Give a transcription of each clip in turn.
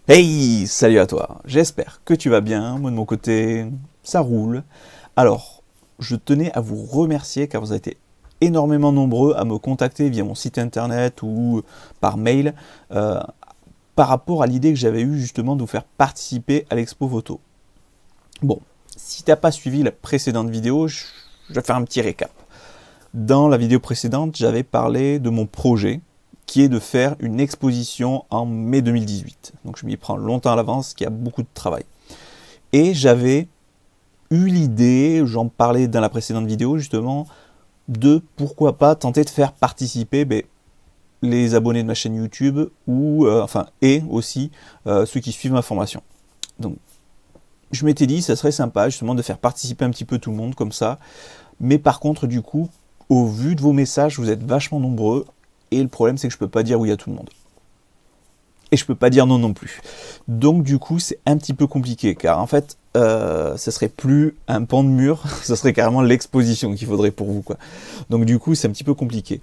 Hey, salut à toi, j'espère que tu vas bien, moi de mon côté, ça roule. Alors, je tenais à vous remercier car vous avez été énormément nombreux à me contacter via mon site internet ou par mail euh, par rapport à l'idée que j'avais eue justement de vous faire participer à l'expo photo. Bon, si tu n'as pas suivi la précédente vidéo, je vais faire un petit récap. Dans la vidéo précédente, j'avais parlé de mon projet qui est de faire une exposition en mai 2018. Donc je m'y prends longtemps à l'avance, qu'il y a beaucoup de travail. Et j'avais eu l'idée, j'en parlais dans la précédente vidéo justement, de pourquoi pas tenter de faire participer les abonnés de ma chaîne YouTube ou et aussi ceux qui suivent ma formation. Donc je m'étais dit ça serait sympa justement de faire participer un petit peu tout le monde comme ça. Mais par contre du coup, au vu de vos messages, vous êtes vachement nombreux. Et le problème, c'est que je peux pas dire oui à tout le monde. Et je peux pas dire non non plus. Donc du coup, c'est un petit peu compliqué, car en fait, ça serait plus un pan de mur, ça serait carrément l'exposition qu'il faudrait pour vous, quoi. Donc du coup, c'est un petit peu compliqué.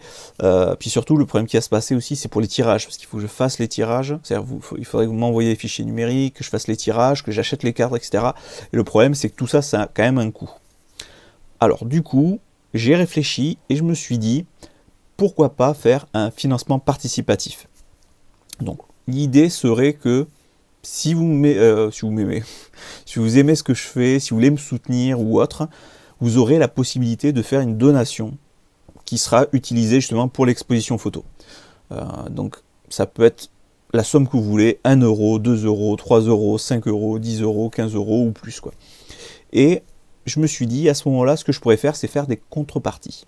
Puis surtout, le problème qui va se passer aussi, c'est pour les tirages, parce qu'il faut que je fasse les tirages. C'est-à-dire, il faudrait que vous m'envoyiez les fichiers numériques, que je fasse les tirages, que j'achète les cadres, etc. Et le problème, c'est que tout ça, ça a quand même un coût. Alors du coup, j'ai réfléchi et je me suis dit, pourquoi pas faire un financement participatif. Donc l'idée serait que si vous m'aimez, si vous aimez ce que je fais, si vous voulez me soutenir ou autre, vous aurez la possibilité de faire une donation qui sera utilisée justement pour l'exposition photo. Donc ça peut être la somme que vous voulez, 1 euro, 2 euros, 3 euros, 5 euros, 10 euros, 15 euros ou plus, quoi. Et je me suis dit à ce moment-là, ce que je pourrais faire, c'est faire des contreparties.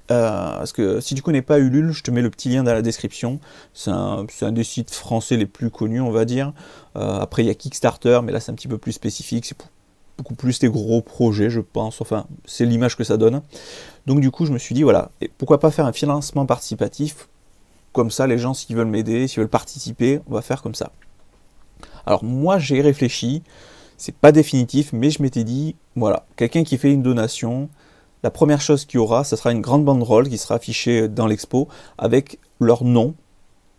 Parce que si tu connais pas Ulule, je te mets le petit lien dans la description. C'est un des sites français les plus connus, on va dire. Après, il y a Kickstarter, mais là, c'est un petit peu plus spécifique. C'est beaucoup plus des gros projets, je pense. Enfin, c'est l'image que ça donne. Donc, du coup, je me suis dit, voilà, et pourquoi pas faire un financement participatif. Comme ça, les gens, s'ils veulent m'aider, s'ils veulent participer, on va faire comme ça. Alors, moi, j'ai réfléchi. C'est pas définitif, mais je m'étais dit, voilà, quelqu'un qui fait une donation, la première chose qu'il y aura, ce sera une grande banderole qui sera affichée dans l'expo avec leur nom,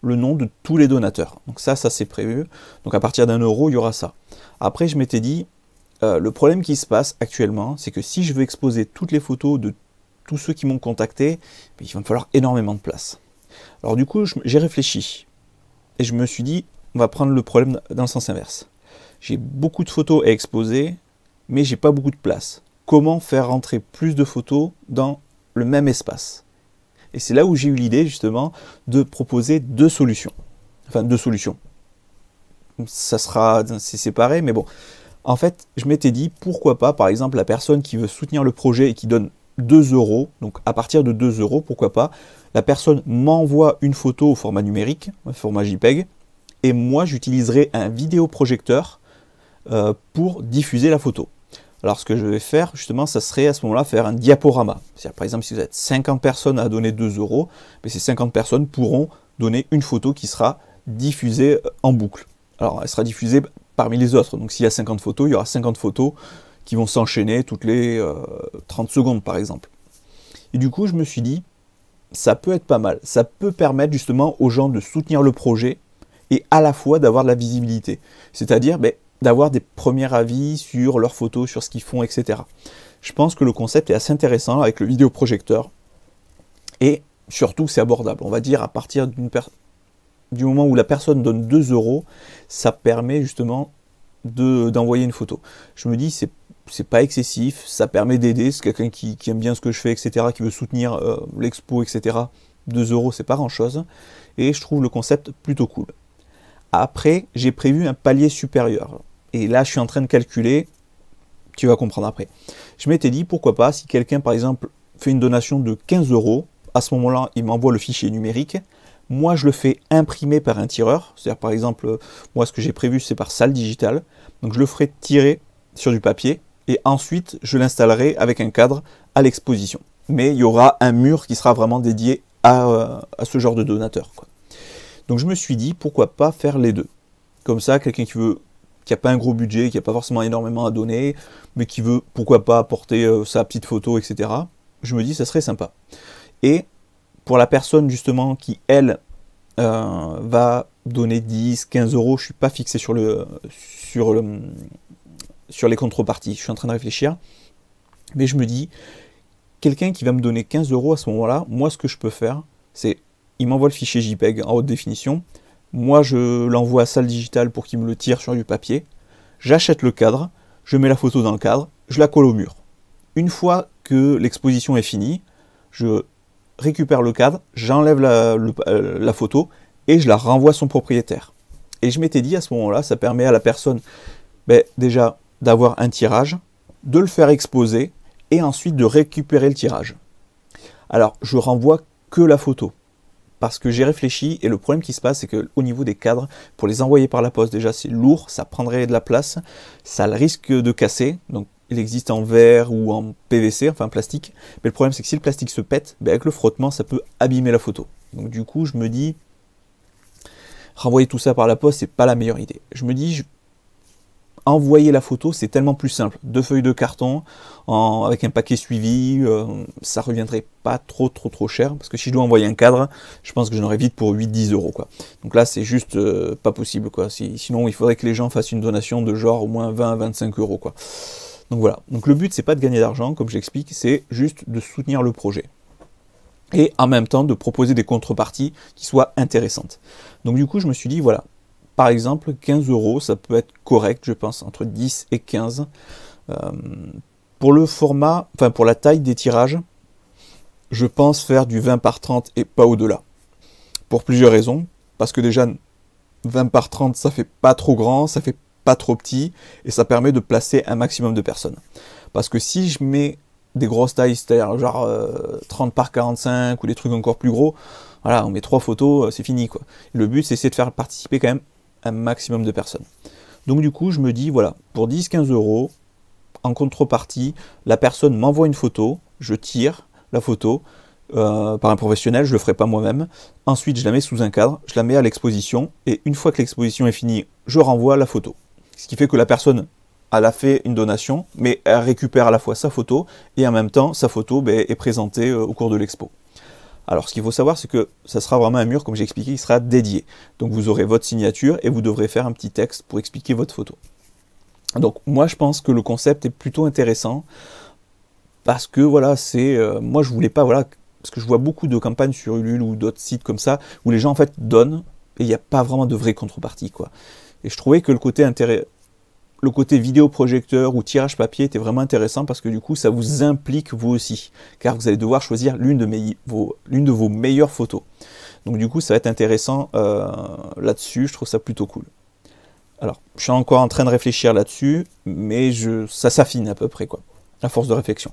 le nom de tous les donateurs. Donc ça c'est prévu. Donc à partir d'1 euro, il y aura ça. Après, je m'étais dit, le problème qui se passe actuellement, c'est que si je veux exposer toutes les photos de tous ceux qui m'ont contacté, il va me falloir énormément de place. Alors du coup, j'ai réfléchi. Et je me suis dit, on va prendre le problème dans le sens inverse. J'ai beaucoup de photos à exposer, mais j'ai pas beaucoup de place. Comment faire rentrer plus de photos dans le même espace? Et c'est là où j'ai eu l'idée justement de proposer deux solutions. Enfin, deux solutions. Ça sera, c'est séparé, mais bon. En fait, je m'étais dit, pourquoi pas, par exemple, la personne qui veut soutenir le projet et qui donne 2 euros, donc à partir de 2 euros, pourquoi pas, la personne m'envoie une photo au format numérique, au format JPEG, et moi j'utiliserai un vidéoprojecteur pour diffuser la photo. Alors ce que je vais faire, justement, ça serait à ce moment-là faire un diaporama. C'est-à-dire, par exemple, si vous êtes 50 personnes à donner 2 euros, ces 50 personnes pourront donner une photo qui sera diffusée en boucle. Alors, elle sera diffusée parmi les autres. Donc, s'il y a 50 photos, il y aura 50 photos qui vont s'enchaîner toutes les 30 secondes, par exemple. Et du coup, je me suis dit, ça peut être pas mal. Ça peut permettre justement aux gens de soutenir le projet et à la fois d'avoir de la visibilité. C'est-à-dire, d'avoir des premiers avis sur leurs photos, sur ce qu'ils font, etc. Je pense que le concept est assez intéressant avec le vidéoprojecteur. Et surtout, c'est abordable. On va dire à partir du moment où la personne donne 2 euros, ça permet justement d'envoyer une photo. Je me dis, c'est pas excessif, ça permet d'aider. C'est quelqu'un qui aime bien ce que je fais, etc., qui veut soutenir l'expo, etc. 2 euros, c'est pas grand-chose. Et je trouve le concept plutôt cool. Après, j'ai prévu un palier supérieur. Et là, je suis en train de calculer, tu vas comprendre après. Je m'étais dit, pourquoi pas, si quelqu'un, par exemple, fait une donation de 15 euros, à ce moment-là, il m'envoie le fichier numérique. Moi, je le fais imprimer par un tireur. C'est-à-dire, par exemple, moi, ce que j'ai prévu, c'est par salle digitale. Donc, je le ferai tirer sur du papier. Et ensuite, je l'installerai avec un cadre à l'exposition. Mais il y aura un mur qui sera vraiment dédié à ce genre de donateur, quoi. Donc, je me suis dit, pourquoi pas faire les deux. Comme ça, quelqu'un qui n'a pas un gros budget, qui n'a pas forcément énormément à donner, mais qui veut, pourquoi pas, apporter sa petite photo, etc. Je me dis, ça serait sympa. Et pour la personne, justement, qui, elle, va donner 10, 15 euros. Je ne suis pas fixé sur les contreparties. Je suis en train de réfléchir. Mais je me dis, quelqu'un qui va me donner 15 euros à ce moment-là, moi, ce que je peux faire, c'est, il m'envoie le fichier JPEG en haute définition. Moi, je l'envoie à Salle Digitale pour qu'il me le tire sur du papier. J'achète le cadre, je mets la photo dans le cadre, je la colle au mur. Une fois que l'exposition est finie, je récupère le cadre, j'enlève la photo et je la renvoie à son propriétaire. Et je m'étais dit à ce moment-là, ça permet à la personne déjà d'avoir un tirage, de le faire exposer et ensuite de récupérer le tirage. Alors, je renvoie que la photo. Parce que j'ai réfléchi et le problème qui se passe, c'est qu'au niveau des cadres, pour les envoyer par la poste, déjà c'est lourd, ça prendrait de la place, ça risque de casser. Donc il existe en verre ou en PVC, enfin plastique. Mais le problème c'est que si le plastique se pète, avec le frottement, ça peut abîmer la photo. Donc du coup, je me dis, renvoyer tout ça par la poste, c'est pas la meilleure idée. Je me dis, envoyer la photo, c'est tellement plus simple. 2 feuilles de carton avec un paquet suivi, ça reviendrait pas trop cher. Parce que si je dois envoyer un cadre, je pense que j'en aurais vite pour 8-10 euros, quoi. Donc là, c'est juste pas possible, quoi. Sinon, il faudrait que les gens fassent une donation de genre au moins 20-25 euros, quoi. Donc voilà. Donc le but, c'est pas de gagner d'argent, comme j'explique, c'est juste de soutenir le projet. Et en même temps, de proposer des contreparties qui soient intéressantes. Donc du coup, je me suis dit, voilà. Par exemple, 15 euros, ça peut être correct, je pense, entre 10 et 15. Pour le format, enfin pour la taille des tirages, je pense faire du 20 par 30 et pas au-delà. Pour plusieurs raisons. Parce que déjà, 20 par 30, ça fait pas trop grand, ça fait pas trop petit, et ça permet de placer un maximum de personnes. Parce que si je mets des grosses tailles, c'est-à-dire genre 30 par 45 ou des trucs encore plus gros, voilà, on met 3 photos, c'est fini, quoi. Le but, c'est de faire participer quand même un maximum de personnes. Donc du coup, je me dis, voilà, pour 10-15 euros, en contrepartie, la personne m'envoie une photo, je tire la photo par un professionnel, je ne le ferai pas moi-même. Ensuite, je la mets sous un cadre, je la mets à l'exposition, et une fois que l'exposition est finie, je renvoie la photo. Ce qui fait que la personne, elle a fait une donation, mais elle récupère à la fois sa photo, et en même temps, sa photo est présentée au cours de l'expo. Alors, ce qu'il faut savoir, c'est que ça sera vraiment un mur, comme j'ai expliqué, qui sera dédié. Donc, vous aurez votre signature et vous devrez faire un petit texte pour expliquer votre photo. Donc, moi, je pense que le concept est plutôt intéressant parce que, voilà, moi, je voulais pas, voilà, parce que je vois beaucoup de campagnes sur Ulule ou d'autres sites comme ça où les gens, en fait, donnent et il n'y a pas vraiment de vraie contrepartie, quoi. Et je trouvais que le côté vidéoprojecteur ou tirage papier était vraiment intéressant parce que du coup, ça vous implique vous aussi, car vous allez devoir choisir l'une de vos meilleures photos. Donc du coup, ça va être intéressant là-dessus, je trouve ça plutôt cool. Alors, je suis encore en train de réfléchir là-dessus, mais ça s'affine à peu près, quoi, à force de réflexion.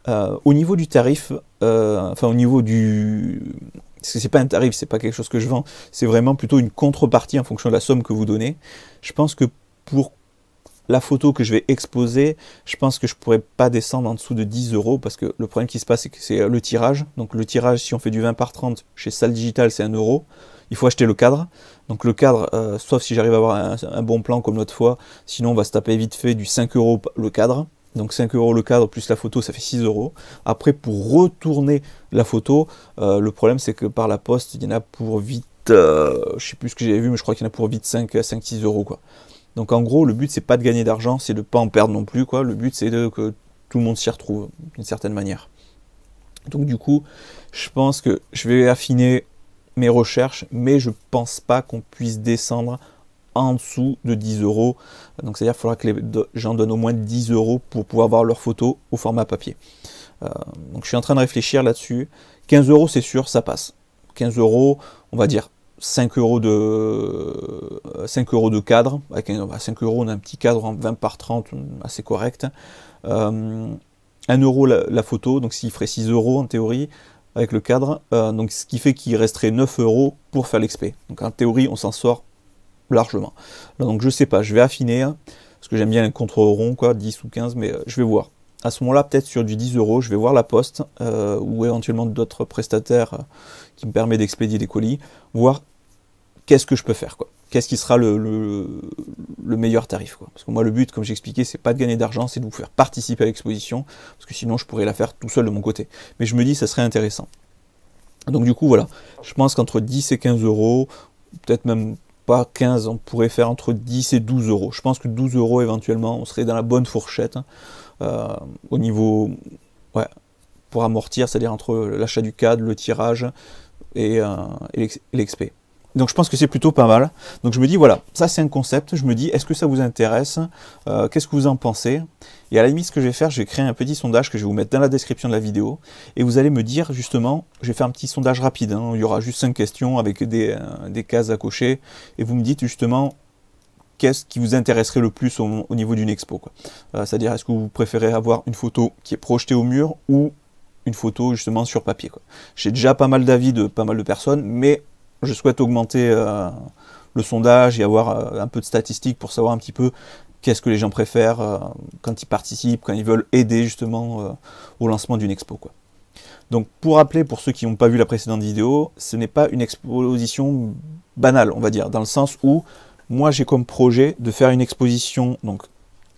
Au niveau du tarif, enfin au niveau du... Parce que c'est pas un tarif, c'est pas quelque chose que je vends, c'est vraiment plutôt une contrepartie en fonction de la somme que vous donnez. Je pense que pour la photo que je vais exposer, je pense que je pourrais pas descendre en dessous de 10 euros parce que le problème qui se passe, c'est que c'est le tirage. Donc le tirage, si on fait du 20 par 30 chez Salle Digitale, c'est 1 euro. Il faut acheter le cadre. Donc le cadre, sauf si j'arrive à avoir un bon plan comme l'autre fois, sinon on va se taper vite fait du 5 euros le cadre. Donc 5 euros le cadre plus la photo, ça fait 6 euros. Après, pour retourner la photo, le problème c'est que par la poste, il y en a pour vite, je sais plus ce que j'avais vu, mais je crois qu'il y en a pour vite 5-6 euros, quoi. Donc en gros, le but c'est pas de gagner d'argent, c'est de ne pas en perdre non plus, quoi. Le but c'est que tout le monde s'y retrouve d'une certaine manière. Donc du coup, je pense que je vais affiner mes recherches, mais je pense pas qu'on puisse descendre en dessous de 10 euros. Donc c'est-à-dire qu'il faudra que les gens donnent au moins 10 euros pour pouvoir voir leurs photos au format papier. Donc je suis en train de réfléchir là-dessus. 15 euros c'est sûr, ça passe. 15 euros, on va dire 5 euros de cadre. Avec 5 euros, on a un petit cadre en 20 par 30, assez correct. 1 euro la photo, donc s'il ferait 6 euros en théorie, avec le cadre. Donc ce qui fait qu'il resterait 9 euros pour faire l'expé. Donc en théorie, on s'en sort largement. Donc je sais pas, je vais affiner, hein, parce que j'aime bien un contre rond, quoi, 10 ou 15, mais je vais voir. À ce moment-là, peut-être sur du 10 euros, je vais voir la poste, ou éventuellement d'autres prestataires qui me permettent d'expédier des colis, voir qu'est-ce que je peux faire, quoi. Qu'est-ce qui sera le meilleur tarif, quoi. Parce que moi, le but, comme j'ai expliqué, c'est pas de gagner d'argent, c'est de vous faire participer à l'exposition, parce que sinon, je pourrais la faire tout seul de mon côté. Mais je me dis, ça serait intéressant. Donc du coup, voilà, je pense qu'entre 10 et 15 euros, peut-être même pas 15, on pourrait faire entre 10 et 12 euros. Je pense que 12 euros éventuellement, on serait dans la bonne fourchette au niveau, ouais, pour amortir, c'est-à-dire entre l'achat du cadre, le tirage et l'XP. Donc je pense que c'est plutôt pas mal. Donc je me dis, voilà, ça c'est un concept. Je me dis, est-ce que ça vous intéresse? Qu'est-ce que vous en pensez? Et à la limite, ce que je vais faire, je vais créer un petit sondage que je vais vous mettre dans la description de la vidéo. Et vous allez me dire, justement, je vais faire un petit sondage rapide. Hein, il y aura juste 5 questions avec des cases à cocher. Et vous me dites justement, qu'est-ce qui vous intéresserait le plus au niveau d'une expo, quoi. C'est-à-dire, est-ce que vous préférez avoir une photo qui est projetée au mur ou une photo justement sur papier, quoi. J'ai déjà pas mal d'avis de pas mal de personnes, mais je souhaite augmenter le sondage et avoir un peu de statistiques pour savoir un petit peu qu'est-ce que les gens préfèrent quand ils participent, quand ils veulent aider justement au lancement d'une expo, quoi. Donc pour rappeler, pour ceux qui n'ont pas vu la précédente vidéo, ce n'est pas une exposition banale, on va dire, dans le sens où moi j'ai comme projet de faire une exposition, donc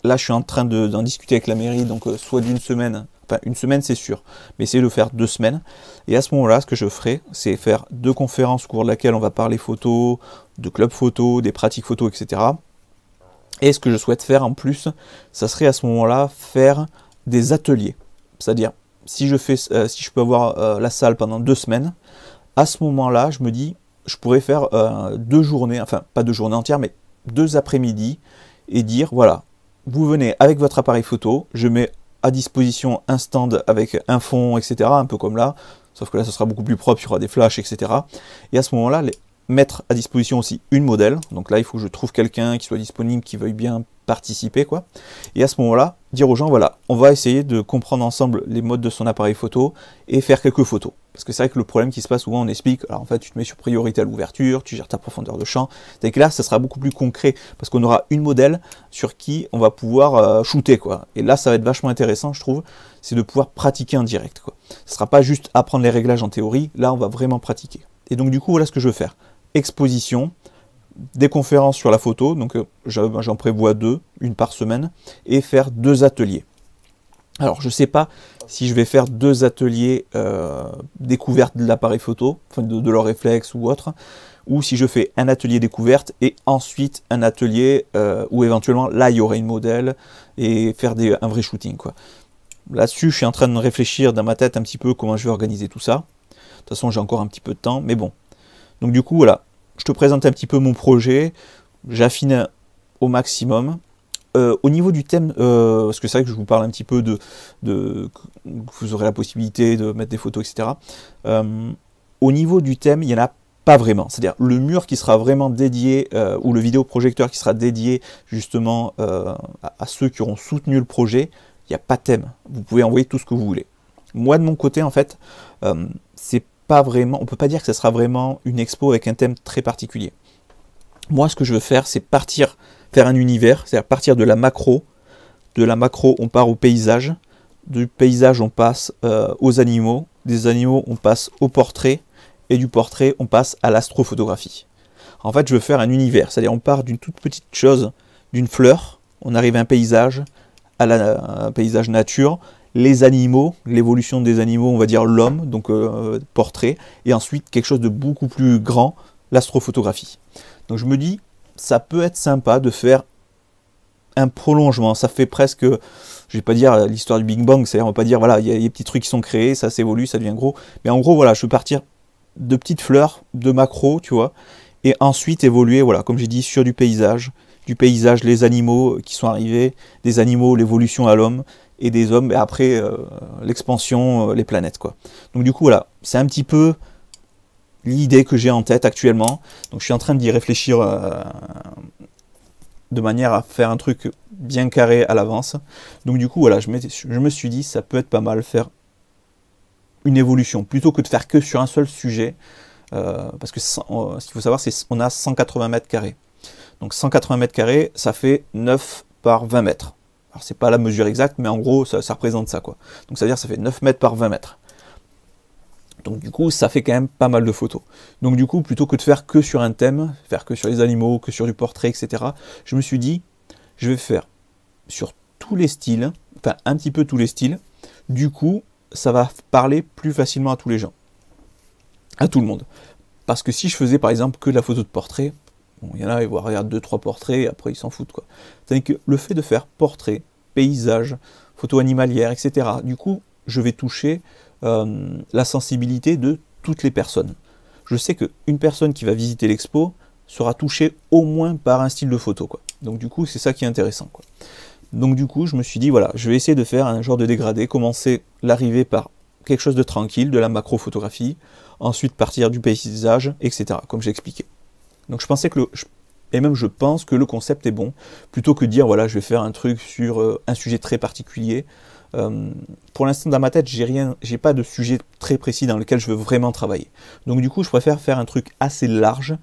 là je suis en train d'en discuter avec la mairie, donc soit d'une semaine, enfin une semaine c'est sûr, mais essayer de faire 2 semaines. Et à ce moment-là, ce que je ferai, c'est faire 2 conférences au cours de laquelle on va parler photo, de club photo, des pratiques photo, etc. Et ce que je souhaite faire en plus, ça serait à ce moment-là faire des ateliers. C'est-à-dire, si je peux avoir la salle pendant 2 semaines, à ce moment-là, je me dis, je pourrais faire 2 journées, enfin pas 2 journées entières, mais 2 après-midi, et dire, voilà, vous venez avec votre appareil photo, je mets à disposition un stand avec un fond, etc., un peu comme là, sauf que là, ce sera beaucoup plus propre, il y aura des flashs, etc. Et à ce moment-là, mettre à disposition aussi une modèle, donc là, il faut que je trouve quelqu'un qui soit disponible, qui veuille bien participer, quoi. Et à ce moment-là, dire aux gens, voilà, on va essayer de comprendre ensemble les modes de son appareil photo et faire quelques photos. Parce que c'est vrai que le problème qui se passe souvent, on explique, alors en fait, tu te mets sur priorité à l'ouverture, tu gères ta profondeur de champ, c'est que là, ça sera beaucoup plus concret, parce qu'on aura une modèle sur qui on va pouvoir shooter, quoi. Et là, ça va être vachement intéressant, je trouve, c'est de pouvoir pratiquer en direct, quoi. Ce sera pas juste apprendre les réglages en théorie, là, on va vraiment pratiquer. Et donc, du coup, voilà ce que je veux faire. Exposition, des conférences sur la photo, donc j'en prévois 2, une par semaine, et faire 2 ateliers. Alors je ne sais pas si je vais faire 2 ateliers découverte de l'appareil photo, enfin de leur réflexe ou autre, ou si je fais un atelier découverte et ensuite un atelier où éventuellement là il y aurait une modèle et faire un vrai shooting, quoi. Là-dessus je suis en train de réfléchir dans ma tête un petit peu comment je vais organiser tout ça. De toute façon j'ai encore un petit peu de temps, mais bon. Donc du coup voilà, je te présente un petit peu mon projet, j'affine au maximum. Au niveau du thème, parce que c'est vrai que je vous parle un petit peu vous aurez la possibilité de mettre des photos, etc. Au niveau du thème, il n'y en a pas vraiment. C'est-à-dire le mur qui sera vraiment dédié, ou le vidéoprojecteur qui sera dédié justement à ceux qui auront soutenu le projet, il n'y a pas de thème. Vous pouvez envoyer tout ce que vous voulez. Moi, de mon côté, en fait, c'est pas vraiment, on peut pas dire que ce sera vraiment une expo avec un thème très particulier. Moi, ce que je veux faire, c'est faire un univers, c'est-à-dire partir de la macro. De la macro, on part au paysage. Du paysage, on passe aux animaux. Des animaux, on passe au portrait. Et du portrait, on passe à l'astrophotographie. En fait, je veux faire un univers, c'est-à-dire on part d'une toute petite chose, d'une fleur, on arrive à un paysage, un paysage nature, les animaux, l'évolution des animaux, on va dire l'homme, donc portrait, et ensuite quelque chose de beaucoup plus grand, l'astrophotographie. Donc je me dis, ça peut être sympa de faire un prolongement, ça fait presque, je vais pas dire l'histoire du Big Bang, c'est-à-dire on va pas dire, voilà, il y a des petits trucs qui sont créés, ça s'évolue, ça devient gros, mais en gros, voilà, je veux partir de petites fleurs, de macro, tu vois, et ensuite évoluer, voilà, comme j'ai dit, sur du paysage, les animaux qui sont arrivés, des animaux, l'évolution à l'homme, et des hommes, et après l'expansion, les planètes, quoi. Donc du coup, voilà, c'est un petit peu l'idée que j'ai en tête actuellement. Donc je suis en train d'y réfléchir de manière à faire un truc bien carré à l'avance. Donc du coup, voilà, je me suis dit, ça peut être pas mal faire une évolution, plutôt que de faire que sur un seul sujet, parce que ce qu'il faut savoir, c'est qu'on a 180 mètres carrés. Donc 180 mètres carrés, ça fait 9 par 20 mètres. Alors c'est pas la mesure exacte, mais en gros, ça représente ça, quoi. Donc ça veut dire que ça fait 9 mètres par 20 mètres. Donc du coup, ça fait quand même pas mal de photos. Donc du coup, plutôt que de faire que sur un thème, faire que sur les animaux, que sur du portrait, etc., je me suis dit, je vais faire sur tous les styles, enfin un petit peu tous les styles. Du coup, ça va parler plus facilement à tous les gens, à tout le monde. Parce que si je faisais par exemple que de la photo de portrait, bon, il y en a, ils vont regarder 2-3 portraits, et après ils s'en foutent, quoi. Tandis que le fait de faire portrait, paysage, photo animalière, etc., du coup, je vais toucher la sensibilité de toutes les personnes. Je sais qu'une personne qui va visiter l'expo sera touchée au moins par un style de photo, quoi. Donc du coup, c'est ça qui est intéressant, quoi. Donc du coup, je me suis dit, voilà, je vais essayer de faire un genre de dégradé, commencer l'arrivée par quelque chose de tranquille, de la macro-photographie, ensuite partir du paysage, etc., comme j'ai expliqué. Donc je pensais que et même je pense que le concept est bon, plutôt que de dire, voilà, je vais faire un truc sur un sujet très particulier. Pour l'instant, dans ma tête, j'ai pas de sujet très précis dans lequel je veux vraiment travailler. Donc du coup, je préfère faire un truc assez large,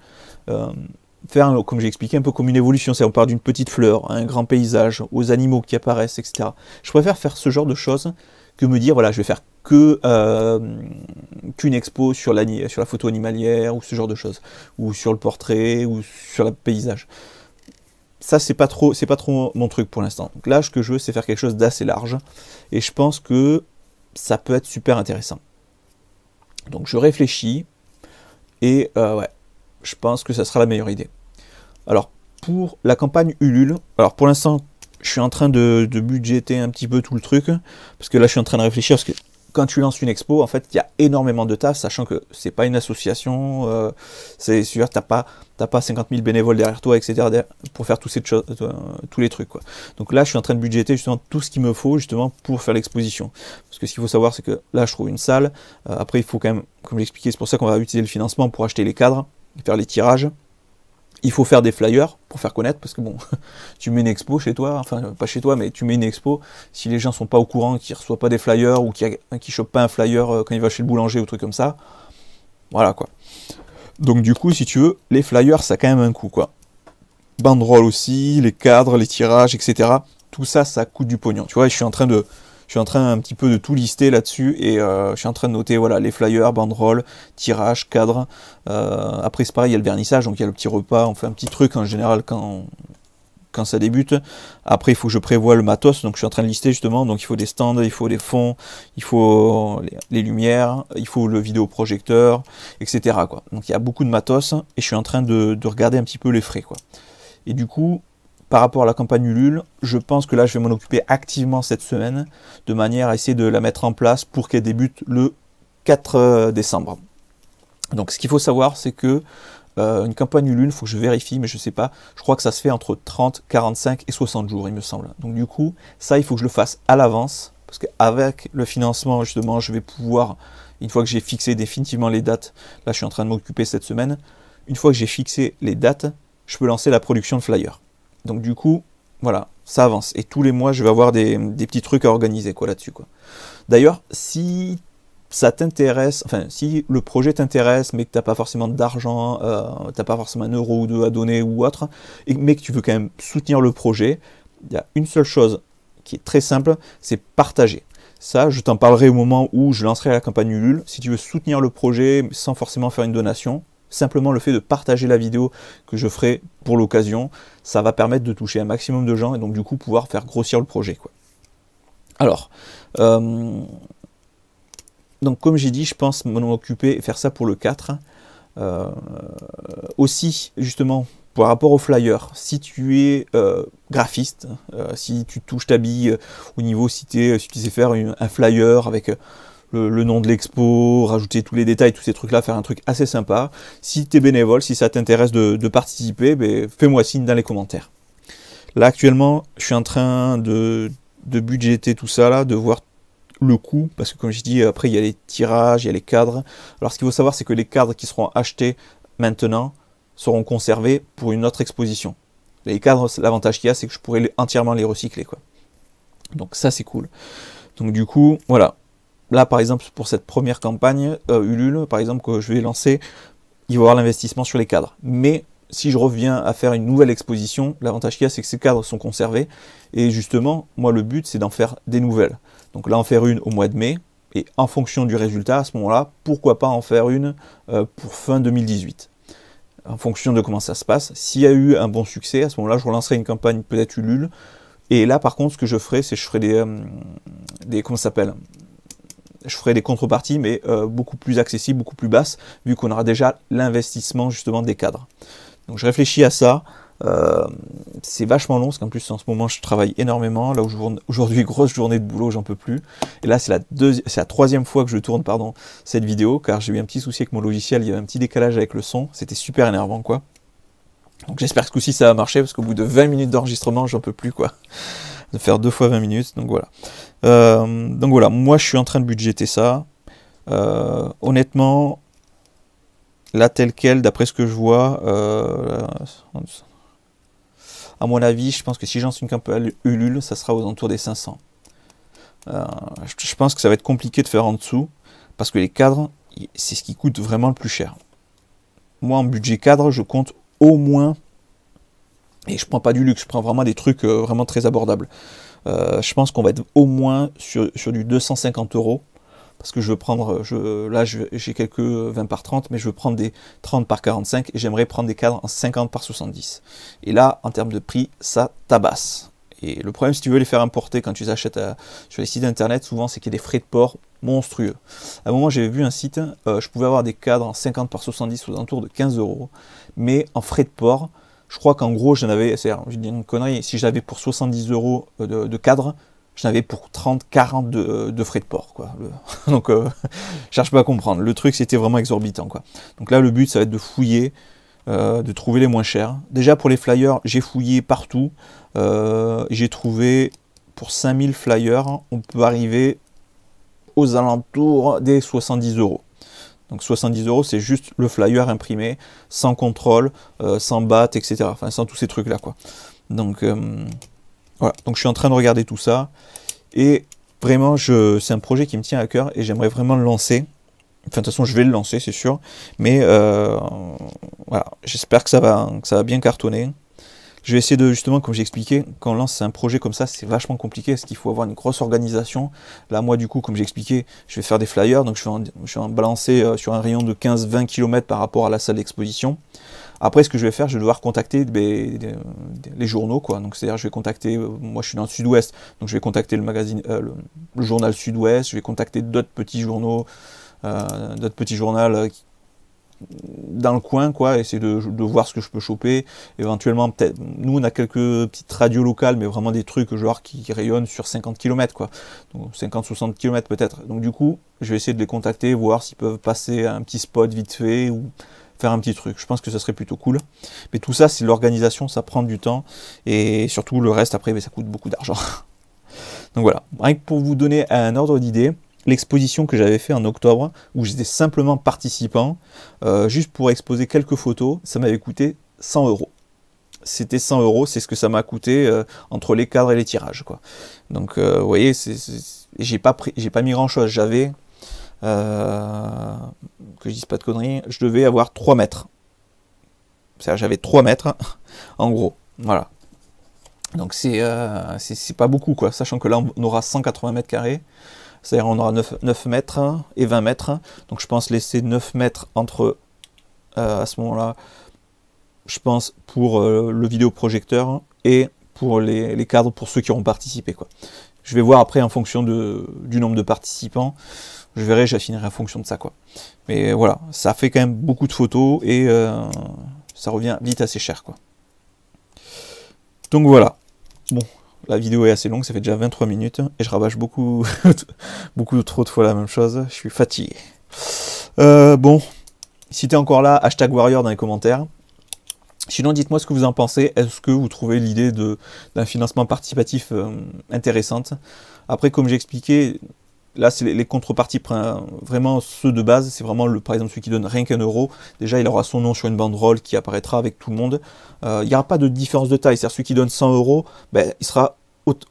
faire, comme j'ai expliqué, un peu comme une évolution. C'est on part d'une petite fleur, à un grand paysage, aux animaux qui apparaissent, etc. Je préfère faire ce genre de choses que me dire, voilà, je vais faire qu'une expo sur la photo animalière, ou ce genre de choses, ou sur le portrait, ou sur le paysage. Ça, c'est pas trop mon truc pour l'instant. Donc là, ce que je veux, c'est faire quelque chose d'assez large, et je pense que ça peut être super intéressant. Donc je réfléchis, et ouais, je pense que ça sera la meilleure idée. Alors, pour la campagne Ulule, alors pour l'instant, je suis en train de budgéter un petit peu tout le truc, parce que là, je suis en train de réfléchir, parce que quand tu lances une expo, en fait, il y a énormément de taf, sachant que c'est pas une association, c'est sûr, t'as pas 50 000 bénévoles derrière toi, etc., pour faire tous les trucs, quoi. Donc là, je suis en train de budgéter justement tout ce qu'il me faut, justement, pour faire l'exposition. Parce que ce qu'il faut savoir, c'est que là, je trouve une salle, après, il faut quand même, comme j'expliquais, c'est pour ça qu'on va utiliser le financement pour acheter les cadres, faire les tirages. Il faut faire des flyers pour faire connaître, parce que bon, tu mets une expo chez toi, enfin pas chez toi, mais tu mets une expo, si les gens sont pas au courant, qu'ils reçoivent pas des flyers, ou qu'ils chopent pas un flyer quand il va chez le boulanger ou truc comme ça, voilà quoi. Donc du coup, si tu veux, les flyers, ça a quand même un coût, quoi. Banderole aussi, les cadres, les tirages, etc. Tout ça, ça coûte du pognon. Tu vois, je suis en train un petit peu de tout lister là-dessus, et je suis en train de noter, voilà, les flyers, banderoles, tirages, cadres. Après, c'est pareil, il y a le vernissage, donc il y a le petit repas, on fait un petit truc en général quand ça débute. Après, il faut que je prévoie le matos, donc je suis en train de lister justement, donc il faut des stands, il faut des fonds, il faut les lumières, il faut le vidéoprojecteur, etc., quoi. Donc il y a beaucoup de matos, et je suis en train de regarder un petit peu les frais, quoi. Et du coup, par rapport à la campagne Ulule, je pense que là, je vais m'en occuper activement cette semaine, de manière à essayer de la mettre en place pour qu'elle débute le 4 décembre. Donc, ce qu'il faut savoir, c'est que une campagne Ulule, il faut que je vérifie, mais je ne sais pas, je crois que ça se fait entre 30, 45 et 60 jours, il me semble. Donc, du coup, ça, il faut que je le fasse à l'avance, parce qu'avec le financement, justement, je vais pouvoir, une fois que j'ai fixé définitivement les dates, là, je suis en train de m'occuper cette semaine, une fois que j'ai fixé les dates, je peux lancer la production de flyers. Donc du coup, voilà, ça avance. Et tous les mois, je vais avoir des petits trucs à organiser, quoi, là-dessus, quoi. D'ailleurs, si ça t'intéresse, enfin, si le projet t'intéresse, mais que tu n'as pas forcément d'argent, tu n'as pas forcément un euro ou deux à donner ou autre, mais que tu veux quand même soutenir le projet, il y a une seule chose qui est très simple, c'est partager. Ça, je t'en parlerai au moment où je lancerai la campagne Ulule. Si tu veux soutenir le projet sans forcément faire une donation, simplement le fait de partager la vidéo que je ferai pour l'occasion, ça va permettre de toucher un maximum de gens, et donc du coup pouvoir faire grossir le projet, quoi. Alors, donc comme j'ai dit, je pense m'en occuper et faire ça pour le 4. Aussi, justement, par rapport au flyer, si tu es graphiste, si tu touches ta bille au niveau, si tu sais faire un flyer avec le nom de l'expo, rajouter tous les détails, tous ces trucs-là, faire un truc assez sympa. Si tu es bénévole, si ça t'intéresse de participer, ben, fais-moi signe dans les commentaires. Là, actuellement, je suis en train de budgéter tout ça, là, de voir le coût, parce que comme je dis, après, il y a les tirages, il y a les cadres. Alors, ce qu'il faut savoir, c'est que les cadres qui seront achetés maintenant seront conservés pour une autre exposition. Les cadres, l'avantage qu'il y a, c'est que je pourrais entièrement les recycler, quoi. Donc ça, c'est cool. Donc du coup, voilà. Là, par exemple, pour cette première campagne, Ulule, par exemple, que je vais lancer, il va y avoir l'investissement sur les cadres. Mais si je reviens à faire une nouvelle exposition, l'avantage qu'il y a, c'est que ces cadres sont conservés. Et justement, moi, le but, c'est d'en faire des nouvelles. Donc là, en faire une au mois de mai. Et en fonction du résultat, à ce moment-là, pourquoi pas en faire une pour fin 2018. En fonction de comment ça se passe. S'il y a eu un bon succès, à ce moment-là, je relancerai une campagne peut-être Ulule. Et là, par contre, ce que je ferai, c'est que je ferai comment ça s'appelle ? je ferai des contreparties, mais beaucoup plus accessibles, beaucoup plus basses, vu qu'on aura déjà l'investissement justement des cadres. Donc je réfléchis à ça. C'est vachement long, parce qu'en plus en ce moment je travaille énormément. Là aujourd'hui, grosse journée de boulot, j'en peux plus. Et là c'est la troisième fois que je tourne cette vidéo, car j'ai eu un petit souci avec mon logiciel, il y avait un petit décalage avec le son, c'était super énervant quoi. Donc j'espère que ce coup-ci ça va marcher, parce qu'au bout de 20 minutes d'enregistrement, j'en peux plus quoi. De faire 2 fois 20 minutes, donc voilà. Moi je suis en train de budgéter ça. Honnêtement, là tel quel, d'après ce que je vois, à mon avis, je pense que si j'en suis une campagne Ulule, ça sera aux alentours des 500. Je pense que ça va être compliqué de faire en dessous, parce que les cadres, c'est ce qui coûte vraiment le plus cher. Moi, en budget cadre, je compte au moins, et je prends pas du luxe, je prends vraiment des trucs vraiment très abordables. Je pense qu'on va être au moins sur du 250 €. Parce que je veux prendre, là j'ai quelques 20 par 30, mais je veux prendre des 30 par 45 et j'aimerais prendre des cadres en 50 par 70. Et là, en termes de prix, ça tabasse. Et le problème, si tu veux les faire importer quand tu les achètes sur les sites internet, souvent c'est qu'il y a des frais de port monstrueux. À un moment, j'avais vu un site, je pouvais avoir des cadres en 50 par 70 aux alentours de 15 €, mais en frais de port, je crois qu'en gros, je dis une connerie, si j'avais pour 70 € de cadre, j'en avais pour 30-40 de frais de port, quoi. Donc, je cherche pas à comprendre. Le truc, c'était vraiment exorbitant, quoi. Donc là, le but, ça va être de fouiller, de trouver les moins chers. Déjà, pour les flyers, j'ai fouillé partout. J'ai trouvé, pour 5000 flyers, on peut arriver aux alentours des 70 €. Donc 70 €, c'est juste le flyer imprimé, sans contrôle, sans BAT, etc. Enfin, sans tous ces trucs-là, quoi. Donc... voilà, donc je suis en train de regarder tout ça, et vraiment, c'est un projet qui me tient à cœur, et j'aimerais vraiment le lancer. Enfin, de toute façon, je vais le lancer, c'est sûr, mais voilà, j'espère que ça va bien cartonner. Je vais essayer de, justement, comme j'ai expliqué, quand on lance un projet comme ça, c'est vachement compliqué, parce qu'il faut avoir une grosse organisation. Là, moi, du coup, comme j'ai expliqué, je vais faire des flyers, donc je vais en balancer sur un rayon de 15-20 km par rapport à la salle d'exposition. Après, ce que je vais faire, je vais devoir contacter les journaux, quoi. Donc, c'est-à-dire, je vais contacter, moi je suis dans le sud-ouest, donc je vais contacter le magazine, le journal sud-ouest, je vais contacter d'autres petits journaux, dans le coin, quoi, essayer de voir ce que je peux choper. Éventuellement, peut-être, nous on a quelques petites radios locales, mais vraiment des trucs genre qui rayonnent sur 50 km, quoi. Donc 50-60 km peut-être. Donc du coup, je vais essayer de les contacter, voir s'ils peuvent passer un petit spot vite fait, ou faire un petit truc. Je pense que ça serait plutôt cool. Mais tout ça, c'est l'organisation, ça prend du temps. Et surtout, le reste, après, ça coûte beaucoup d'argent. Donc voilà. Rien que pour vous donner un ordre d'idée, l'exposition que j'avais fait en octobre, où j'étais simplement participant, juste pour exposer quelques photos, ça m'avait coûté 100 €. C'était 100 €, c'est ce que ça m'a coûté entre les cadres et les tirages, quoi. Donc, vous voyez, j'ai pas mis grand-chose. J'avais... que je dise pas de conneries, je devais avoir 3 mètres. C'est-à-dire j'avais 3 mètres, en gros. Voilà. Donc c'est pas beaucoup, quoi. Sachant que là, on aura 180 mètres carrés. C'est-à-dire on aura 9 mètres et 20 mètres. Donc je pense laisser 9 mètres entre, à ce moment-là, je pense, pour le vidéoprojecteur et pour les cadres, pour ceux qui auront participé, quoi. Je vais voir après en fonction du nombre de participants. Je verrai, j'affinerai en fonction de ça, quoi. Mais voilà, ça fait quand même beaucoup de photos et ça revient vite assez cher, quoi. Donc voilà. Bon, la vidéo est assez longue, ça fait déjà 23 minutes et je rabâche beaucoup, beaucoup trop de fois la même chose. Je suis fatigué. Bon, si t'es encore là, hashtag Warrior dans les commentaires. Sinon, dites-moi ce que vous en pensez. Est-ce que vous trouvez l'idée d'un financement participatif intéressante? Après, comme j'ai expliqué, là, c'est les contreparties, vraiment ceux de base. C'est vraiment, par exemple, celui qui donne rien qu'un euro. Déjà, il aura son nom sur une banderole qui apparaîtra avec tout le monde. Il n'y aura pas de différence de taille. C'est-à-dire, celui qui donne 100 €, ben, il sera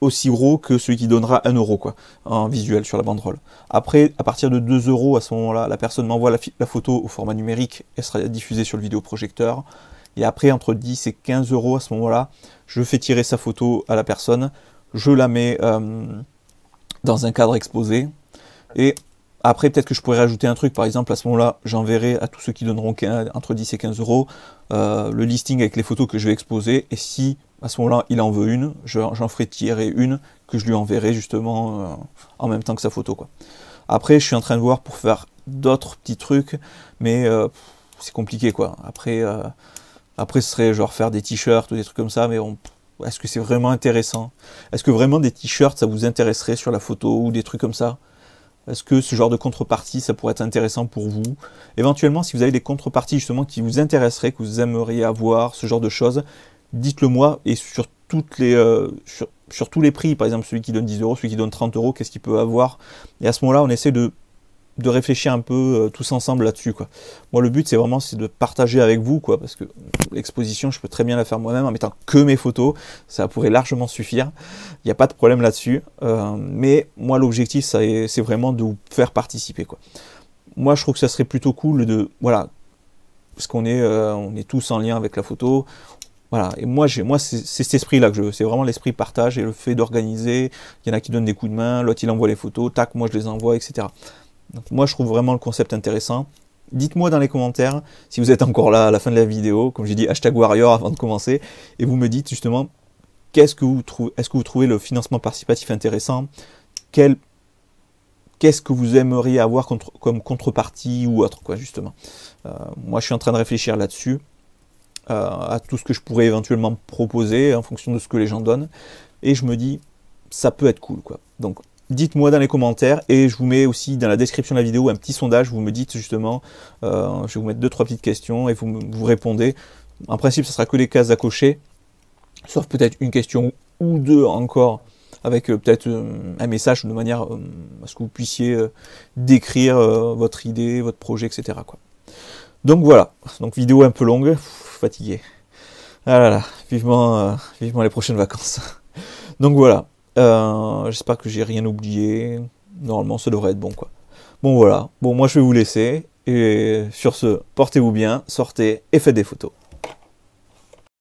aussi gros que celui qui donnera 1 €, quoi, en visuel sur la banderole. Après, à partir de 2 €, à ce moment-là, la personne m'envoie la photo au format numérique. Elle sera diffusée sur le vidéoprojecteur. Et après, entre 10 et 15 € à ce moment-là, je fais tirer sa photo à la personne, je la mets dans un cadre exposé, et après, peut-être que je pourrais rajouter un truc, par exemple, à ce moment-là, j'enverrai à tous ceux qui donneront entre 10 et 15 € le listing avec les photos que je vais exposer, et si, à ce moment-là, il en veut une, j'en ferai tirer une, que je lui enverrai justement en même temps que sa photo, quoi. Après, je suis en train de voir pour faire d'autres petits trucs, mais c'est compliqué quoi. Après, ce serait genre faire des t-shirts ou des trucs comme ça, mais est-ce que c'est vraiment intéressant? Est-ce que vraiment des t-shirts, ça vous intéresserait sur la photo ou des trucs comme ça? Est-ce que ce genre de contrepartie, ça pourrait être intéressant pour vous? Éventuellement, si vous avez des contreparties justement qui vous intéresseraient, que vous aimeriez avoir, ce genre de choses, dites-le moi, et sur sur tous les prix, par exemple celui qui donne 10 euros, celui qui donne 30 euros, qu'est-ce qu'il peut avoir? Et à ce moment-là, on essaie de réfléchir un peu tous ensemble là-dessus, quoi. Moi, le but, c'est vraiment de partager avec vous, quoi, parce que l'exposition, je peux très bien la faire moi-même en mettant que mes photos, ça pourrait largement suffire, il n'y a pas de problème là-dessus, mais moi, l'objectif, c'est vraiment de vous faire participer, quoi. Moi, je trouve que ça serait plutôt cool voilà, parce qu'on est tous en lien avec la photo, voilà, et moi c'est cet esprit-là que je veux, c'est vraiment l'esprit partage et le fait d'organiser, il y en a qui donnent des coups de main, l'autre il envoie les photos, tac, moi je les envoie, etc. Donc moi je trouve vraiment le concept intéressant. Dites-moi dans les commentaires, si vous êtes encore là à la fin de la vidéo, comme j'ai dit, #warrior avant de commencer, et vous me dites justement, est-ce que vous trouvez le financement participatif intéressant? Qu'est-ce que vous aimeriez avoir comme contrepartie ou autre, quoi, justement. Moi je suis en train de réfléchir là-dessus, à tout ce que je pourrais éventuellement proposer en fonction de ce que les gens donnent, et je me dis, ça peut être cool, quoi. Donc dites-moi dans les commentaires, et je vous mets aussi dans la description de la vidéo un petit sondage, vous me dites justement, je vais vous mettre 2-3 petites questions, et vous répondez. En principe, ce sera que les cases à cocher, sauf peut-être une question ou deux encore, avec peut-être un message de manière à ce que vous puissiez décrire votre idée, votre projet, etc., quoi. Donc voilà, donc vidéo un peu longue, fatigué. Ah là là, vivement les prochaines vacances. Donc voilà. J'espère que j'ai rien oublié. Normalement, ça devrait être bon, quoi. Bon, voilà. Bon, moi, je vais vous laisser. Et sur ce, portez-vous bien, sortez et faites des photos.